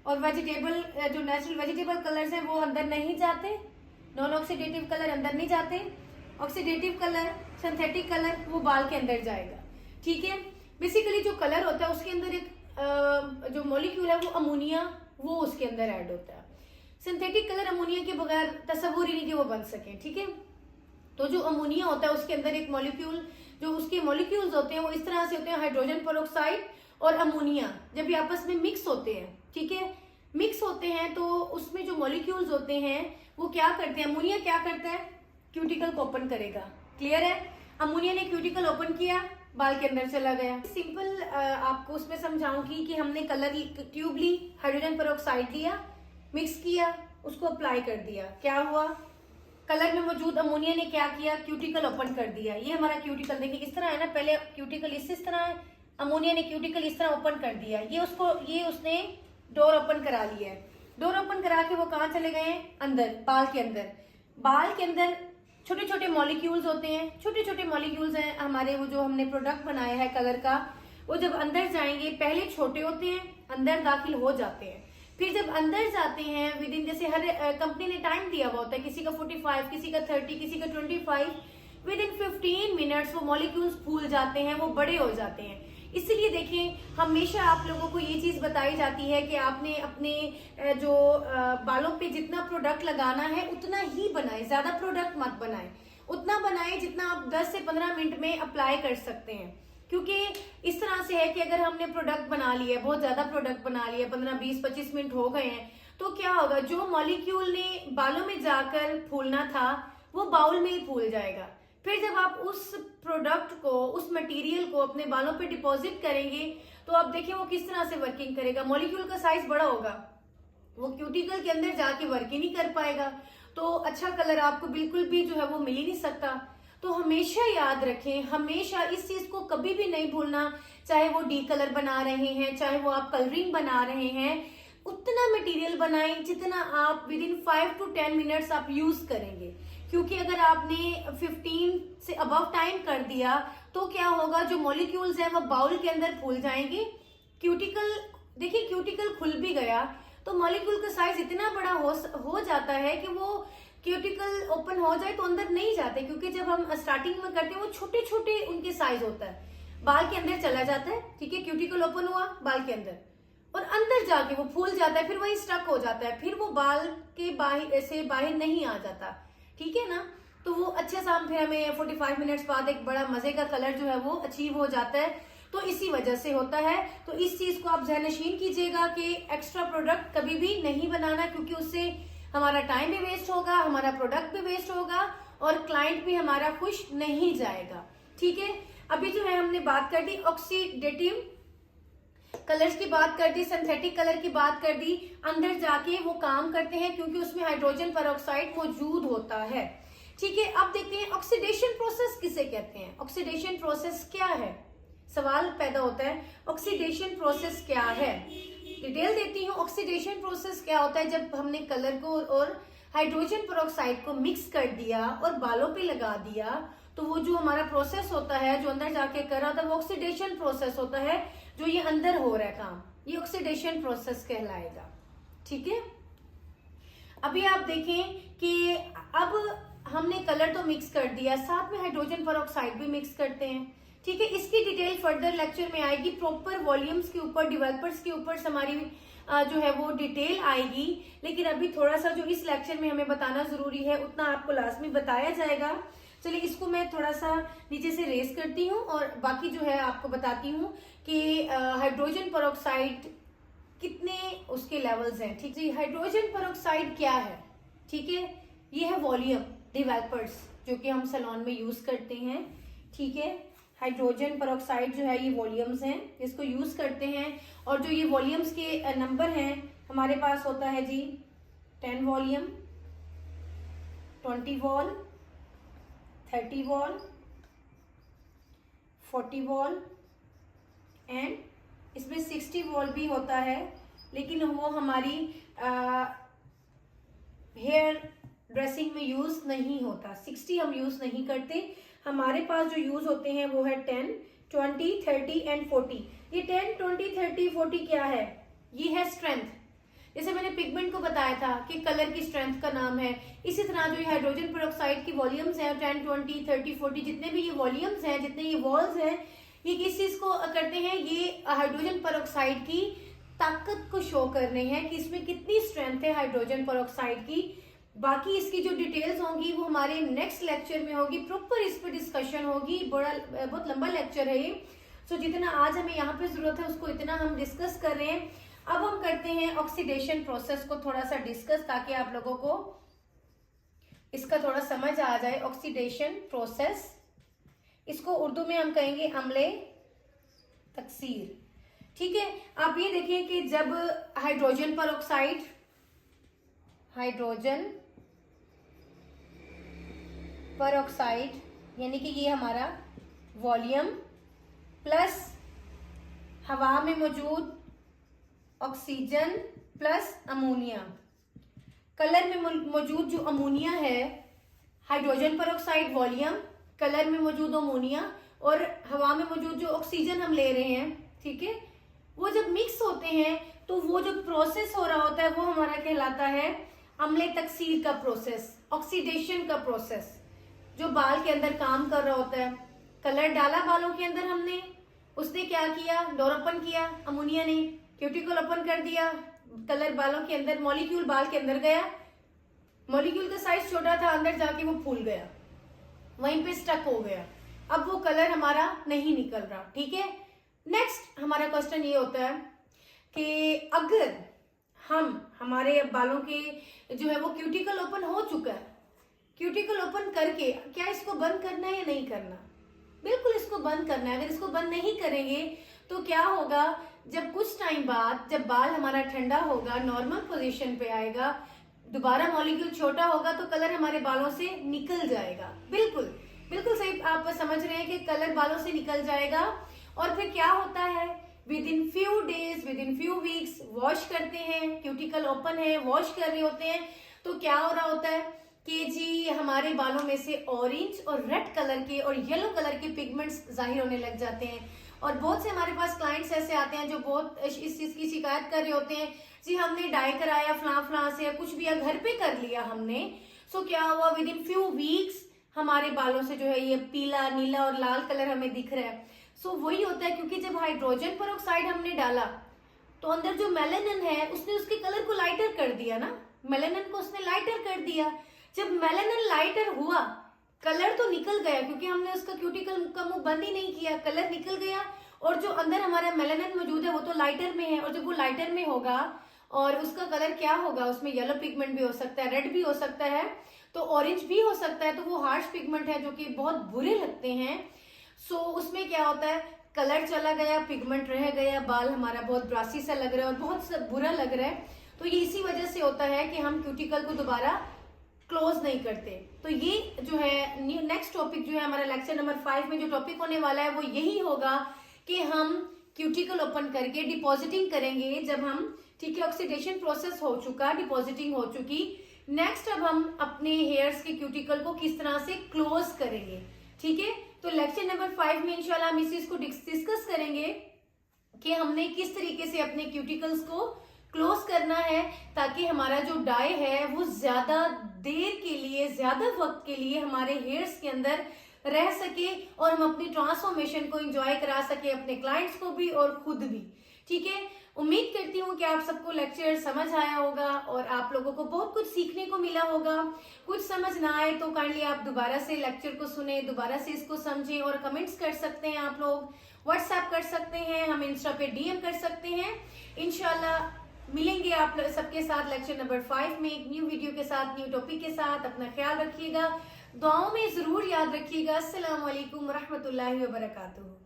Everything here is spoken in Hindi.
और वेजिटेबल जो नेचुरल वेजिटेबल कलर्स हैं वो अंदर नहीं जाते, नॉन ऑक्सीडेटिव कलर अंदर नहीं जाते, ऑक्सीडेटिव कलर सिंथेटिक कलर वो बाल के अंदर जाएगा। ठीक है, बेसिकली जो कलर होता है उसके अंदर एक जो मॉलिक्यूल है वो अमोनिया, वो उसके अंदर ऐड होता है। सिंथेटिक कलर अमोनिया के बगैर तस्वुर ही नहीं कि वो बन सके। ठीक है, तो जो अमोनिया होता है उसके अंदर एक मॉलिक्यूल, जो उसके मॉलिक्यूल्स होते हैं वो इस तरह से होते हैं, हाइड्रोजन पेरोक्साइड और अमोनिया जब ये आपस में मिक्स होते हैं, ठीक है, मिक्स होते हैं तो उसमें जो मॉलिक्यूल्स होते हैं वो क्या करते हैं, अमोनिया क्या करता है, क्यूटिकल को ओपन करेगा। क्लियर है, अमोनिया ने क्यूटिकल ओपन किया, बाल के अंदर चला गया। सिंपल आपको उसमें समझाऊंगी कि हमने कलर ट्यूब ली, हाइड्रोजन पेरोक्साइड लिया, मिक्स किया, उसको अप्लाई कर दिया, क्या हुआ, कलर में मौजूद अमोनिया ने क्या किया, क्यूटिकल ओपन कर दिया। ये हमारा क्यूटिकल देखिए किस तरह है ना, पहले क्यूटिकल इस तरह है, अमोनिया ने क्यूटिकल इस तरह ओपन कर दिया, ये उसने डोर ओपन करा लिया है। डोर ओपन करा के वो कहाँ चले गए हैं, अंदर, बाल के अंदर। बाल के अंदर छोटे छोटे मॉलिक्यूल्स होते हैं, छोटे छोटे मॉलिक्यूल्स हैं हमारे, वो जो हमने प्रोडक्ट बनाया है कलर का, वो जब अंदर जाएंगे पहले छोटे होते हैं, अंदर दाखिल हो जाते हैं, फिर जब अंदर जाते हैं विद इन, जैसे हर कंपनी ने टाइम दिया हुआ होता है, किसी का 45, किसी का 30, किसी का 25, विद इन 15 मिनट्स वो मॉलिक्यूल्स फूल जाते हैं, वो बड़े हो जाते हैं। इसलिए देखें, हमेशा आप लोगों को ये चीज बताई जाती है कि आपने अपने जो बालों पे जितना प्रोडक्ट लगाना है उतना ही बनाए, ज्यादा प्रोडक्ट मत बनाए, उतना बनाए जितना आप 10 से 15 मिनट में अप्लाई कर सकते हैं। क्योंकि इस तरह से है कि अगर हमने प्रोडक्ट बना लिया, बहुत ज्यादा प्रोडक्ट बना लिया, 15, 20, 25 मिनट हो गए हैं, तो क्या होगा, जो मॉलिक्यूल ने बालों में जाकर फूलना था वो बाउल में ही फूल जाएगा। फिर जब आप उस प्रोडक्ट को, उस मटेरियल को अपने बालों पे डिपॉजिट करेंगे तो आप देखिए वो किस तरह से वर्किंग करेगा, मॉलिक्यूल का साइज बड़ा होगा, वो क्यूटिकल के अंदर जाके वर्क ही नहीं कर पाएगा, तो अच्छा कलर आपको बिल्कुल भी जो है वो मिल ही नहीं सकता। तो हमेशा याद रखें, हमेशा इस चीज को कभी भी नहीं भूलना, चाहे वो डी कलर बना रहे हैं, चाहे वो आप कलरिंग बना रहे हैं, उतना मटेरियल बनाएं जितना आप विद इन 5 to 10 मिनट्स आप यूज करेंगे। क्योंकि अगर आपने 15 से अबव टाइम कर दिया तो क्या होगा, जो मॉलिक्यूल्स हैं वो बाउल के अंदर फूल जाएंगे, क्यूटिकल, देखिए क्यूटिकल खुल भी गया तो मॉलिक्यूल का साइज इतना बड़ा हो जाता है कि वो क्यूटिकल ओपन हो जाए तो अंदर नहीं जाते, क्योंकि जब हम स्टार्टिंग में करते हैं वो छोटे छोटे उनके साइज होता है, बाल के अंदर चला जाता है, ठीक है, क्यूटिकल ओपन हुआ बाल के अंदर और अंदर जाके वो फूल जाता है, फिर वही स्टक हो जाता है, फिर वो बाल के बाहर से बाहर नहीं आ जाता। ठीक है ना, तो वो अच्छे सा फिर हमें 45 मिनट्स बाद एक बड़ा मजे का कलर जो है वो अचीव हो जाता है, तो इसी वजह से होता है। तो इस चीज को आप ज़हनशीन कीजिएगा कि एक्स्ट्रा प्रोडक्ट कभी भी नहीं बनाना, क्योंकि उससे हमारा टाइम भी वेस्ट होगा, हमारा प्रोडक्ट भी वेस्ट होगा और क्लाइंट भी हमारा खुश नहीं जाएगा। ठीक है, अभी जो है हमने बात कर दी ऑक्सीडेटिव कलर्स की, बात कर दी सिंथेटिक कलर की, बात कर दी, अंदर जाके वो काम करते हैं क्योंकि उसमें हाइड्रोजन पेरोक्साइड मौजूद होता है। ठीक है, अब देखते हैं ऑक्सीडेशन प्रोसेस किसे कहते हैं, ऑक्सीडेशन प्रोसेस क्या है, सवाल पैदा होता है ऑक्सीडेशन प्रोसेस क्या है। डिटेल देती हूँ, ऑक्सीडेशन प्रोसेस क्या होता है, जब हमने कलर को और हाइड्रोजन पेरोक्साइड को मिक्स कर दिया और बालों पे लगा दिया तो वो जो हमारा प्रोसेस होता है, जो अंदर जाके कर रहा था, वो ऑक्सीडेशन प्रोसेस होता है, जो ये अंदर हो रहा है काम, ये ऑक्सीडेशन प्रोसेस कहलाएगा। ठीक है, अभी आप देखें कि अब हमने कलर तो मिक्स कर दिया, साथ में हाइड्रोजन पेरोक्साइड भी मिक्स करते हैं। ठीक है, इसकी डिटेल फर्दर लेक्चर में आएगी, प्रॉपर वॉल्यूम्स के ऊपर, डेवलपर्स के ऊपर हमारी जो है वो डिटेल आएगी, लेकिन अभी थोड़ा सा जो इस लेक्चर में हमें बताना जरूरी है उतना आपको लाजमी बताया जाएगा। चलिए इसको मैं थोड़ा सा नीचे से रेस करती हूँ और बाकी जो है आपको बताती हूँ कि हाइड्रोजन पेरोक्साइड कितने उसके लेवल्स हैं। ठीक है, हाइड्रोजन पेरोक्साइड क्या है, ठीक है, ये है वॉल्यूम डेवलपर्स जो कि हम सैलून में यूज करते हैं। ठीक है, हाइड्रोजन पेरोक्साइड जो है ये वॉल्यूम्स हैं, इसको यूज करते हैं, और जो ये वॉल्यूम्स के नंबर हैं हमारे पास होता है जी 10 volume, 20 wall, 30 wall, 40 wall and इसमें 60 वॉल भी होता है, लेकिन वो हमारी हेयर ड्रेसिंग में यूज नहीं होता। 60 हम यूज नहीं करते, हमारे पास जो यूज होते हैं वो है 10, 20, 30 एंड 40। ये 10, 20, 30, 40 क्या है, ये है स्ट्रेंथ। जैसे मैंने पिगमेंट को बताया था कि कलर की स्ट्रेंथ का नाम है, इसी तरह जो ये हाइड्रोजन पेरोक्साइड की वॉल्यूम्स हैं 10, 20, 30, 40 जितने भी ये वॉल्यूम्स हैं, जितने ये वॉल्स हैं, ये किस चीज को करते हैं, ये हाइड्रोजन पेरोक्साइड की ताकत को शो करने हैं कि इसमें कितनी स्ट्रेंथ है हाइड्रोजन पेरोक्साइड की। बाकी इसकी जो डिटेल्स होंगी वो हमारे नेक्स्ट लेक्चर में होगी, प्रॉपर इस पर डिस्कशन होगी, बहुत लंबा लेक्चर है ये। सो जितना आज हमें यहाँ पे जरूरत है उसको इतना हम डिस्कस कर रहे हैं। अब हम करते हैं ऑक्सीडेशन प्रोसेस को थोड़ा सा डिस्कस, ताकि आप लोगों को इसका थोड़ा समझ आ जाए। ऑक्सीडेशन प्रोसेस, इसको उर्दू में हम कहेंगे अम्ले तकसीर। ठीक है, आप ये देखिए कि जब हाइड्रोजन पेरोक्साइड यानी कि ये हमारा वॉल्यूम प्लस हवा में मौजूद ऑक्सीजन प्लस अमोनिया, कलर में मौजूद जो अमोनिया है, हाइड्रोजन पेरोक्साइड वॉल्यूम, कलर में मौजूद अमोनिया और हवा में मौजूद जो ऑक्सीजन हम ले रहे हैं, ठीक है, वो जब मिक्स होते हैं तो वो जो प्रोसेस हो रहा होता है वो हमारा कहलाता है अम्ले तकसीर का प्रोसेस, ऑक्सीडेशन का प्रोसेस, जो बाल के अंदर काम कर रहा होता है। कलर डाला बालों के अंदर हमने, उसने क्या किया, डोरापन किया, अमोनिया ने क्यूटिकल ओपन कर दिया, कलर बालों के अंदर, मॉलिक्यूल बाल के अंदर गया, मॉलिक्यूल का साइज छोटा था, अंदर जाके वो फूल गया, वहीं पे स्टक हो गया, अब वो कलर हमारा नहीं निकल रहा। ठीक है, नेक्स्ट हमारा क्वेश्चन ये होता है कि अगर हमारे बालों के जो है वो क्यूटिकल ओपन हो चुका है, क्यूटिकल ओपन करके क्या इसको बंद करना है या नहीं करना? बिल्कुल इसको बंद करना है। अगर इसको बंद नहीं करेंगे तो क्या होगा, जब कुछ टाइम बाद जब बाल हमारा ठंडा होगा, नॉर्मल पोजीशन पे आएगा, दोबारा मॉलिक्यूल छोटा होगा तो कलर हमारे बालों से निकल जाएगा। बिल्कुल बिल्कुल सही आप समझ रहे हैं कि कलर बालों से निकल जाएगा। और फिर क्या होता है, with in few days, with in few weeks wash करते हैं, क्यूटिकल ओपन है, वॉश कर रहे होते हैं, तो क्या हो रहा होता है कि जी हमारे बालों में से ऑरेंज और रेड कलर के और येलो कलर के पिगमेंट्स जाहिर होने लग जाते हैं। और बहुत से हमारे पास क्लाइंट्स ऐसे आते हैं जो बहुत इस चीज की शिकायत कर रहे होते हैं, जी हमने डाई कराया फलां से, कुछ भी घर पे कर लिया हमने, सो क्या हुआ, विद इन फ्यू वीक्स हमारे बालों से जो है ये पीला, नीला और लाल कलर हमें दिख रहा है। सो वही होता है क्योंकि जब हाइड्रोजन पेरोक्साइड हमने डाला तो अंदर जो मेलानिन है उसने उसके कलर को लाइटर कर दिया ना, मेलानिन को उसने लाइटर कर दिया। जब मेलानिन लाइटर हुआ, कलर तो निकल गया क्योंकि हमने उसका क्यूटिकल का मुंह बंद ही नहीं किया, कलर निकल गया और जो अंदर हमारा मेलानिन मौजूद है वो तो लाइटर में है। और जब वो लाइटर में होगा और उसका कलर क्या होगा, उसमें येलो पिगमेंट भी हो सकता है, रेड भी हो सकता है, तो ऑरेंज भी हो सकता है, तो वो हार्श पिगमेंट है जो कि बहुत बुरे लगते हैं। सो उसमें क्या होता है, कलर चला गया, पिगमेंट रह गया, बाल हमारा बहुत ब्रासी सा लग रहा है और बहुत बुरा लग रहा है। तो ये इसी वजह से होता है कि हम क्यूटिकल को दोबारा क्लोज नहीं करते। तो ये जो है नेक्स्ट टॉपिक जो है हमारा लेक्चर नंबर 5 में जो टॉपिक होने वाला है वो यही होगा कि हम क्यूटिकल ओपन करके डिपॉजिटिंग करेंगे। जब हम, ठीक है, ऑक्सीडेशन प्रोसेस हो चुका, डिपॉजिटिंग हो चुकी, नेक्स्ट अब हम अपने हेयर्स के क्यूटिकल को किस तरह से क्लोज करेंगे। ठीक है, तो लेक्चर नंबर 5 में इंशाल्लाह हम इस चीज को डिस्कस करेंगे कि हमने किस तरीके से अपने क्यूटिकल्स को क्लोज करना है ताकि हमारा जो डाई है वो ज्यादा देर के लिए, ज्यादा वक्त के लिए हमारे हेयर्स के अंदर रह सके और हम अपनी ट्रांसफॉर्मेशन को एंजॉय करा सके, अपने क्लाइंट्स को भी और खुद भी। ठीक है, उम्मीद करती हूँ कि आप सबको लेक्चर समझ आया होगा और आप लोगों को बहुत कुछ सीखने को मिला होगा। कुछ समझ ना आए तो काइंडली आप दोबारा से लेक्चर को सुने, दोबारा से इसको समझें और कमेंट्स कर सकते हैं, आप लोग व्हाट्सएप कर सकते हैं, हम इंस्टा पे डीएम कर सकते हैं। इंशाल्लाह मिलेंगे आप सबके साथ लेक्चर नंबर 5 में एक न्यू वीडियो के साथ, न्यू टॉपिक के साथ। अपना ख्याल रखिएगा, दुआओं में जरूर याद रखिएगा। अस्सलाम वालेकुम रहमतुल्लाहि व बरकातुहू।